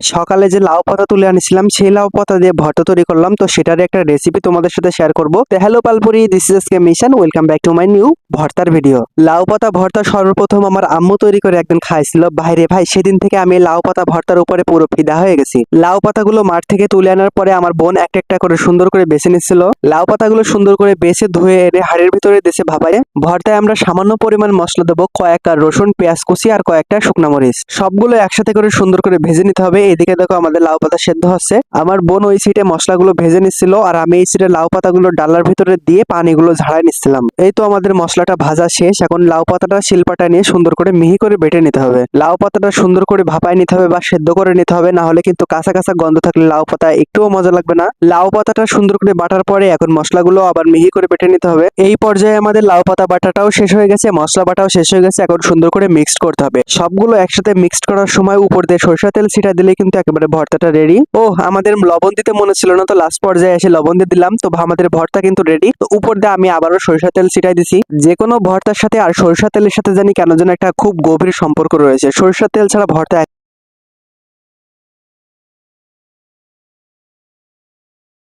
সকালে যে লাউ পাতা তুলে আনিছিলাম সেই লাউ পাতা দিয়ে ভর্তা তৈরি করলাম, তো সেটার একটা রেসিপি তোমাদের সাথে শেয়ার করব। তো হ্যালো পালপুরি, this is SK mission, welcome back to my new ভর্তার ভিডিও। লাউ পাতা ভর্তা সর্বপ্রথম আমার আম্মু তৈরি করে একদিন খাইছিল। বাইরে ভাই, সেদিন থেকে আমি লাউ পাতা ভর্তার উপরে পুরো ফিদা হয়ে গেছি। লাউ পাতাগুলো মাঠ থেকে তুলে আনার পরে আমার বোন একটা একটা করে সুন্দর করে বেছে নিচ্ছিল। লাউ পাতাগুলো সুন্দর করে বেছে ধুয়ে এনে হাড়ির ভিতরে দেশে ভাপায়। ভর্তায় আমরা সামান্য পরিমাণ মশলা দেবো, কয়েকটা রসুন, পেঁয়াজ কুচি আর কয়েকটা শুকনা মরিচ, সবগুলো একসাথে করে সুন্দর করে ভেজে নিতে হবে। এদিকে দেখো আমাদের লাউ পাতা সেদ্ধ হচ্ছে। আমার বোন ওই সিটে মশলাগুলো ভেজে নিচ্ছিল আর আমি এই সিটে লাউ পাতাগুলো ডালার ভিতরে দিয়ে পানিগুলো ঝাড়াই নিচ্ছিলাম। এই তো আমাদের মশলাটা ভাজা শেষ। এখন লাউ পাতাটা শিলপাটা নিয়ে সুন্দর করে মিহি করে বেটে নিতে হবে। লাউ পাতাটা সুন্দর করে ভাপায় নিতে হবে বা সেদ্ধ করে নিতে হবে, না হলে কিন্তু কাঁচা কাঁচা গন্ধ থাকলে লাউ পাতা একটুও মজা লাগবে না। লাউ পাতাটা সুন্দর করে বাটার পরে এখন মশলাগুলো আবার মিহি করে বেটে নিতে হবে। এই পর্যায়ে আমাদের লাউ পাতা বাটাটাও শেষ হয়ে গেছে, মশলা বাটাও শেষ হয়ে গেছে। এখন সুন্দর করে মিক্সড করতে হবে। সবগুলো একসাথে মিক্সড করার সময় উপর দিয়ে সরিষা তেল ছিটা দিলে কিন্তু একেবারে ভর্তাটা রেডি। ও আমাদের লবণ দিতে মনে ছিল না, তো লাস্ট পর্যায়ে এসে লবণ দিয়ে দিলাম। তো আমাদের ভর্তা কিন্তু রেডি। তো উপর দিয়ে আমি আবারও সরিষা তেল ছিটাই দিছি। যে কোনো ভর্তার সাথে আর সরিষা তেলের সাথে জানি কেন যেন একটা খুব গভীর সম্পর্ক রয়েছে। সরিষা তেল ছাড়া ভর্তা